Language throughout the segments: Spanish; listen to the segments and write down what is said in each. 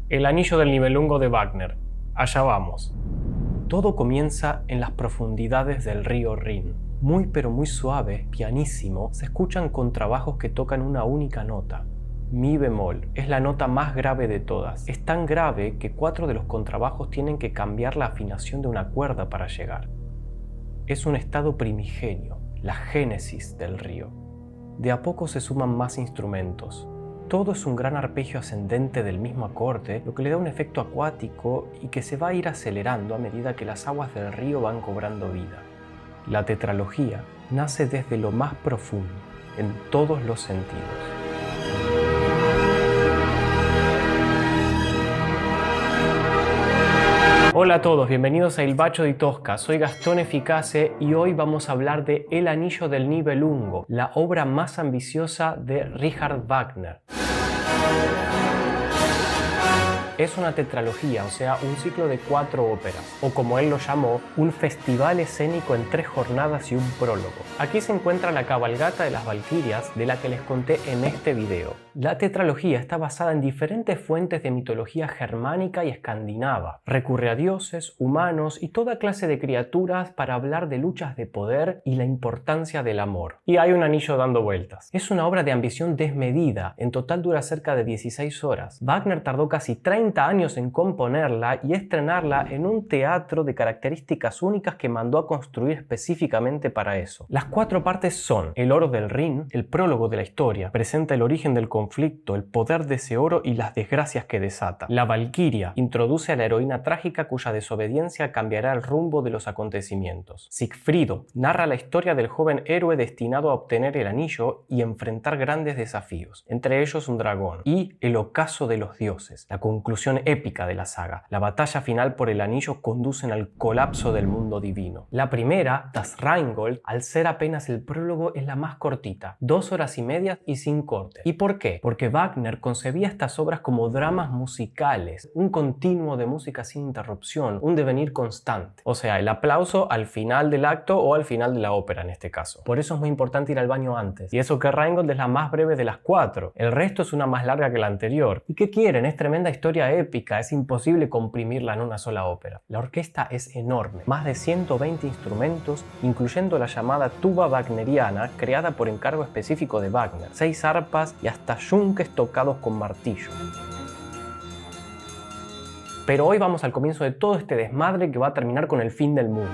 El anillo del Nibelungo de Wagner. Allá vamos. Todo comienza en las profundidades del río Rin. Muy pero muy suave, pianísimo, se escuchan contrabajos que tocan una única nota. Mi bemol es la nota más grave de todas. Es tan grave que 4 de los contrabajos tienen que cambiar la afinación de una cuerda para llegar. Es un estado primigenio, la génesis del río. De a poco se suman más instrumentos. Todo es un gran arpegio ascendente del mismo acorde, lo que le da un efecto acuático y que se va a ir acelerando a medida que las aguas del río van cobrando vida. La tetralogía nace desde lo más profundo, en todos los sentidos. Hola a todos, bienvenidos a Il Bacio di Tosca, soy Gastón Eficace y hoy vamos a hablar de El Anillo del Nibelungo, la obra más ambiciosa de Richard Wagner. Es una tetralogía, o sea, un ciclo de 4 óperas, o como él lo llamó, un festival escénico en 3 jornadas y un prólogo. Aquí se encuentra la cabalgata de las Valquirias, de la que les conté en este video. La tetralogía está basada en diferentes fuentes de mitología germánica y escandinava. Recurre a dioses, humanos y toda clase de criaturas para hablar de luchas de poder y la importancia del amor. Y hay un anillo dando vueltas. Es una obra de ambición desmedida, en total dura cerca de 16 horas. Wagner tardó casi 30 años en componerla y estrenarla en un teatro de características únicas que mandó a construir específicamente para eso. Las 4 partes son el oro del Rin, el prólogo de la historia, presenta el origen del conflicto, el poder de ese oro y las desgracias que desata. La Valquiria introduce a la heroína trágica cuya desobediencia cambiará el rumbo de los acontecimientos. Sigfrido narra la historia del joven héroe destinado a obtener el anillo y enfrentar grandes desafíos, entre ellos un dragón, y el ocaso de los dioses, la conclusión épica de la saga. La batalla final por el anillo conducen al colapso del mundo divino. La primera, Das Rheingold, al ser apenas el prólogo, es la más cortita, 2 horas y media y sin corte. ¿Y por qué? Porque Wagner concebía estas obras como dramas musicales, un continuo de música sin interrupción, un devenir constante. O sea, el aplauso al final del acto o al final de la ópera en este caso. Por eso es muy importante ir al baño antes. Y eso que Rheingold es la más breve de las 4. El resto es una más larga que la anterior. ¿Y qué quieren? Es tremenda historia épica, es imposible comprimirla en una sola ópera. La orquesta es enorme, más de 120 instrumentos, incluyendo la llamada tuba wagneriana, creada por encargo específico de Wagner, 6 arpas y hasta yunques tocados con martillo. Pero hoy vamos al comienzo de todo este desmadre que va a terminar con el fin del mundo.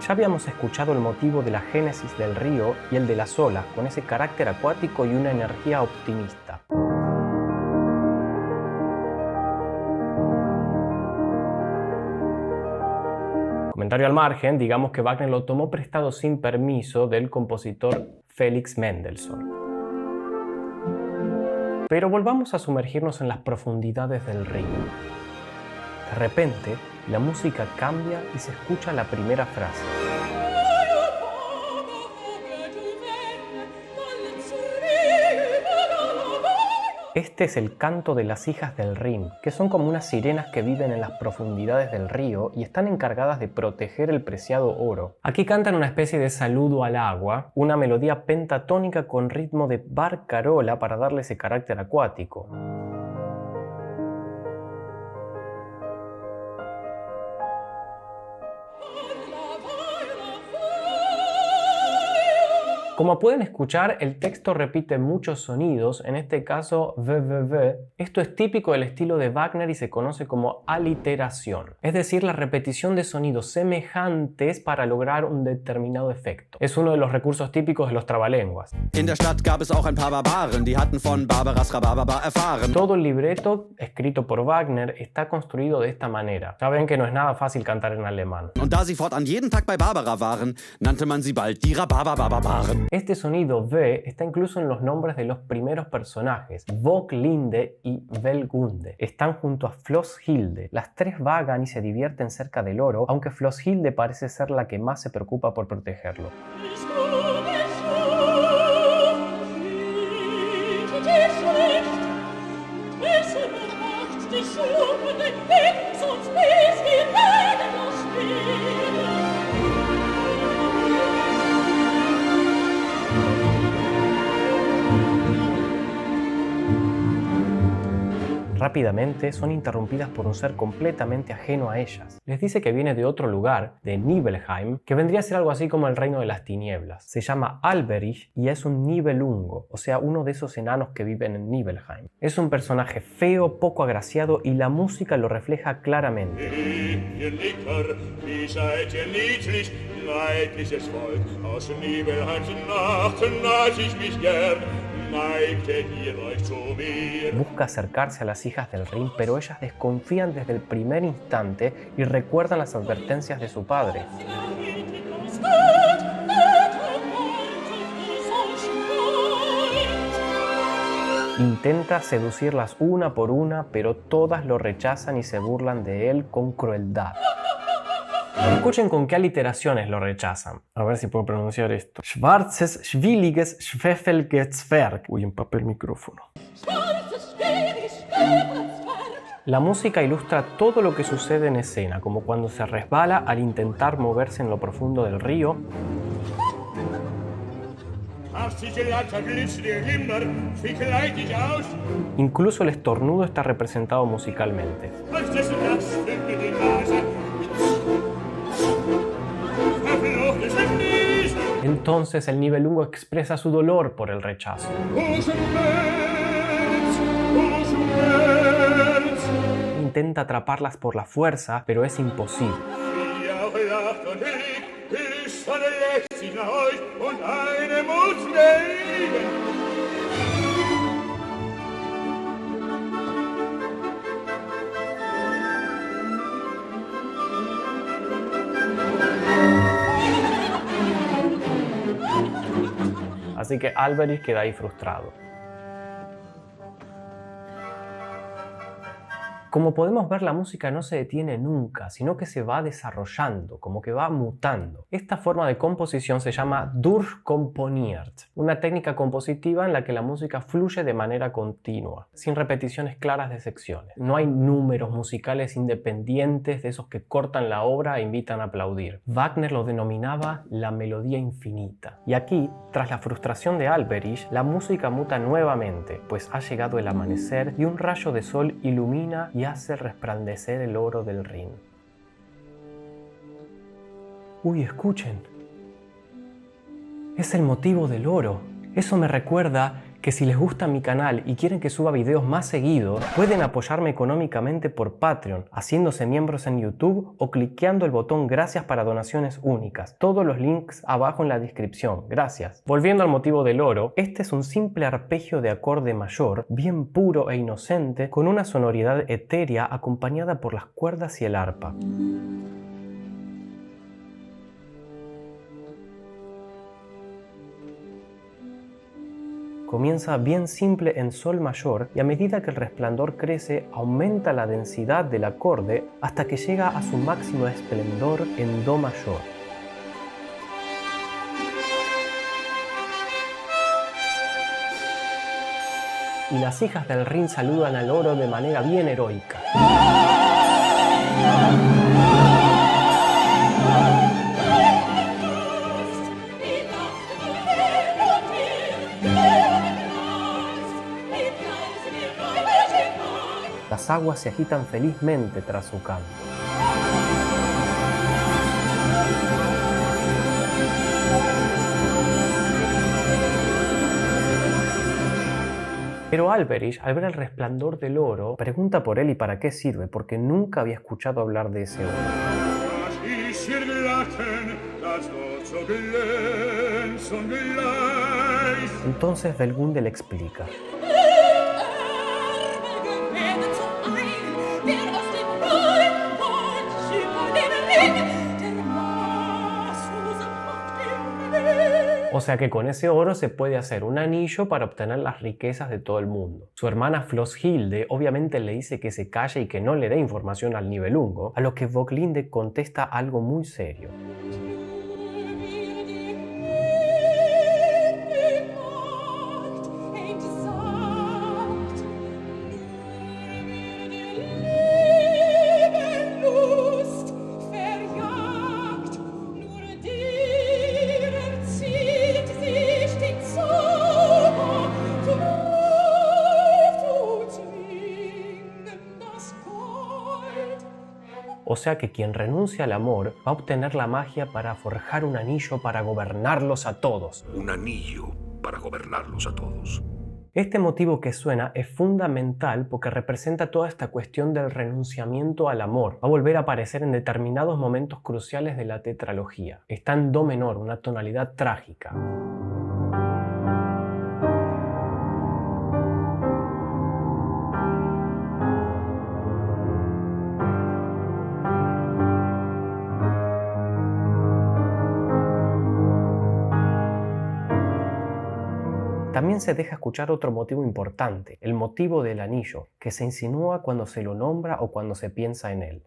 Ya habíamos escuchado el motivo de la génesis del río y el de las olas, con ese carácter acuático y una energía optimista. Comentario al margen, digamos que Wagner lo tomó prestado sin permiso del compositor Felix Mendelssohn. Pero volvamos a sumergirnos en las profundidades del río. De repente, la música cambia y se escucha la primera frase. Este es el canto de las hijas del Rin, que son como unas sirenas que viven en las profundidades del río y están encargadas de proteger el preciado oro. Aquí cantan una especie de saludo al agua, una melodía pentatónica con ritmo de barcarola para darle ese carácter acuático. Como pueden escuchar, el texto repite muchos sonidos, en este caso v. Esto es típico del estilo de Wagner y se conoce como aliteración, es decir, la repetición de sonidos semejantes para lograr un determinado efecto. Es uno de los recursos típicos de los trabalenguas. In der Stadt gab es auch ein paar Barbaren, die hatten von Barbaras Rhabarber erfahren. Todo el libreto, escrito por Wagner, está construido de esta manera. Ya ven que no es nada fácil cantar en alemán. Und da sie fortan jeden Tag bei Barbara waren, nannte man sie bald die Rhabarberbarbaren. Este sonido V está incluso en los nombres de los primeros personajes. Voglinde y Velgunde están junto a Flosshilde. Las 3 vagan y se divierten cerca del oro, aunque Flosshilde parece ser la que más se preocupa por protegerlo. rápidamente son interrumpidas por un ser completamente ajeno a ellas. Les dice que viene de otro lugar, de Nibelheim, que vendría a ser algo así como el reino de las tinieblas. Se llama Alberich y es un Nibelungo, o sea, uno de esos enanos que viven en Nibelheim. Es un personaje feo, poco agraciado y la música lo refleja claramente. Busca acercarse a las hijas del Rin, pero ellas desconfían desde el primer instante y recuerdan las advertencias de su padre. Intenta seducirlas una por una, pero todas lo rechazan y se burlan de él con crueldad. Escuchen con qué aliteraciones lo rechazan. A ver si puedo pronunciar esto. Schwarzes, schwilliges, schweffelges Zwerg. Uy, empapé el micrófono. La música ilustra todo lo que sucede en escena, como cuando se resbala al intentar moverse en lo profundo del río. Incluso el estornudo está representado musicalmente. Entonces el Nibelungo expresa su dolor por el rechazo. Intenta atraparlas por la fuerza, pero es imposible. Así que Alberich queda ahí frustrado. Como podemos ver, la música no se detiene nunca, sino que se va desarrollando, como que va mutando. Esta forma de composición se llama Durchkomponiert, una técnica compositiva en la que la música fluye de manera continua, sin repeticiones claras de secciones. No hay números musicales independientes de esos que cortan la obra e invitan a aplaudir. Wagner lo denominaba la melodía infinita. Y aquí, tras la frustración de Alberich, la música muta nuevamente, pues ha llegado el amanecer y un rayo de sol ilumina y hace resplandecer el oro del Rin. Uy, escuchen. Es el motivo del oro. Eso me recuerda que si les gusta mi canal y quieren que suba videos más seguidos, pueden apoyarme económicamente por Patreon, haciéndose miembros en YouTube o cliqueando el botón gracias para donaciones únicas. Todos los links abajo en la descripción. Gracias. Volviendo al motivo del oro, este es un simple arpegio de acorde mayor, bien puro e inocente, con una sonoridad etérea acompañada por las cuerdas y el arpa. Comienza bien simple en sol mayor y a medida que el resplandor crece aumenta la densidad del acorde hasta que llega a su máximo esplendor en do mayor. Y las hijas del Rin saludan al oro de manera bien heroica. Las aguas se agitan felizmente tras su canto. Pero Alberich, al ver el resplandor del oro, pregunta por él y para qué sirve, porque nunca había escuchado hablar de ese oro. Entonces Velgunde le explica. O sea que con ese oro se puede hacer un anillo para obtener las riquezas de todo el mundo. Su hermana Flosshilde obviamente le dice que se calle y que no le dé información al Nibelungo, a lo que Woglinde contesta algo muy serio. O sea que quien renuncia al amor va a obtener la magia para forjar un anillo para gobernarlos a todos. Un anillo para gobernarlos a todos. Este motivo que suena es fundamental porque representa toda esta cuestión del renunciamiento al amor. Va a volver a aparecer en determinados momentos cruciales de la tetralogía. Está en do menor, una tonalidad trágica. También se deja escuchar otro motivo importante, el motivo del anillo, que se insinúa cuando se lo nombra o cuando se piensa en él.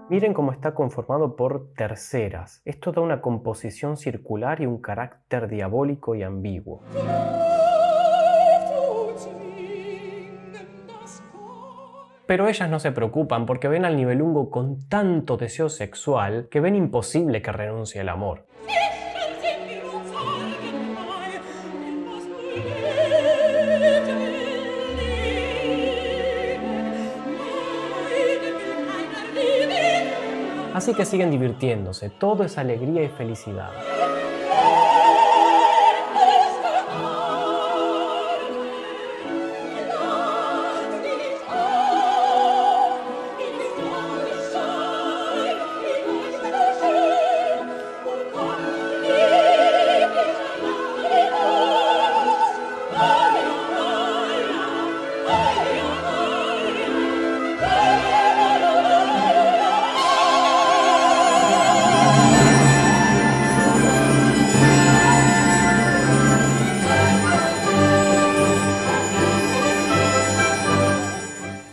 Miren cómo está conformado por terceras. Esto da una composición circular y un carácter diabólico y ambiguo. Pero ellas no se preocupan porque ven al Nibelungo con tanto deseo sexual que ven imposible que renuncie al amor. Así que siguen divirtiéndose, todo es alegría y felicidad.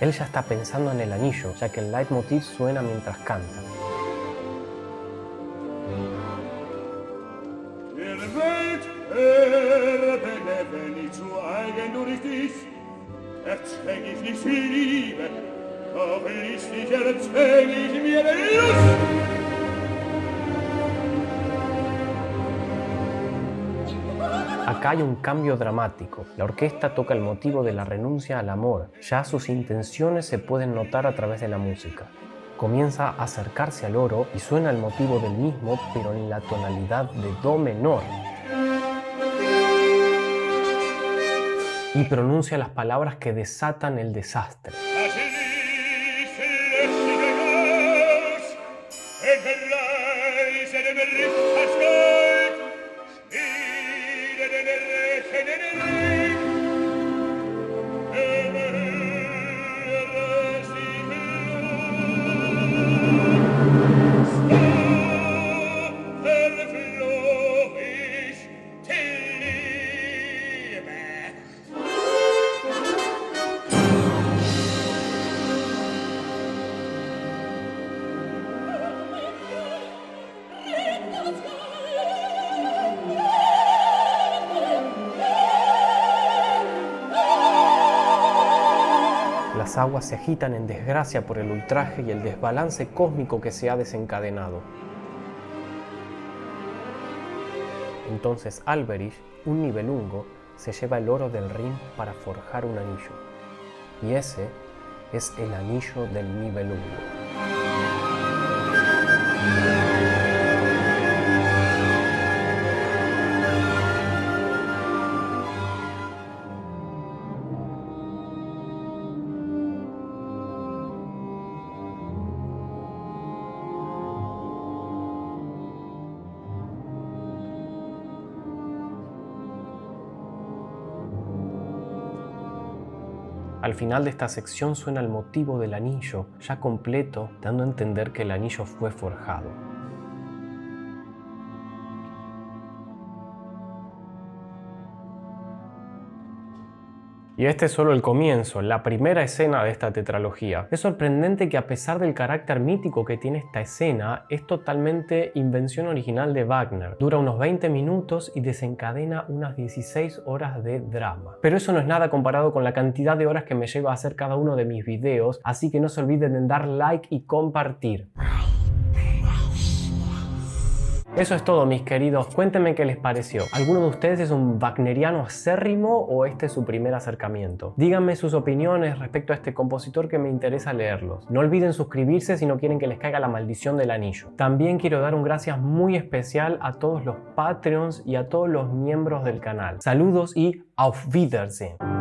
Él ya está pensando en el anillo, ya que el leitmotiv suena mientras canta. Acá hay un cambio dramático. La orquesta toca el motivo de la renuncia al amor. Ya sus intenciones se pueden notar a través de la música. Comienza a acercarse al oro y suena el motivo del mismo, pero en la tonalidad de do menor. Y pronuncia las palabras que desatan el desastre. Las aguas se agitan en desgracia por el ultraje y el desbalance cósmico que se ha desencadenado. Entonces Alberich, un Nibelungo, se lleva el oro del Rin para forjar un anillo. Y ese es el anillo del Nibelungo. Al final de esta sección suena el motivo del anillo, ya completo, dando a entender que el anillo fue forjado. Y este es solo el comienzo, la primera escena de esta tetralogía. Es sorprendente que a pesar del carácter mítico que tiene esta escena, es totalmente invención original de Wagner. Dura unos 20 minutos y desencadena unas 16 horas de drama. Pero eso no es nada comparado con la cantidad de horas que me lleva a hacer cada uno de mis videos, así que no se olviden de dar like y compartir. Eso es todo, mis queridos. Cuéntenme qué les pareció. ¿Alguno de ustedes es un wagneriano acérrimo o este es su primer acercamiento? Díganme sus opiniones respecto a este compositor, que me interesa leerlos. No olviden suscribirse si no quieren que les caiga la maldición del anillo. También quiero dar un gracias muy especial a todos los Patreons y a todos los miembros del canal. Saludos y auf Wiedersehen.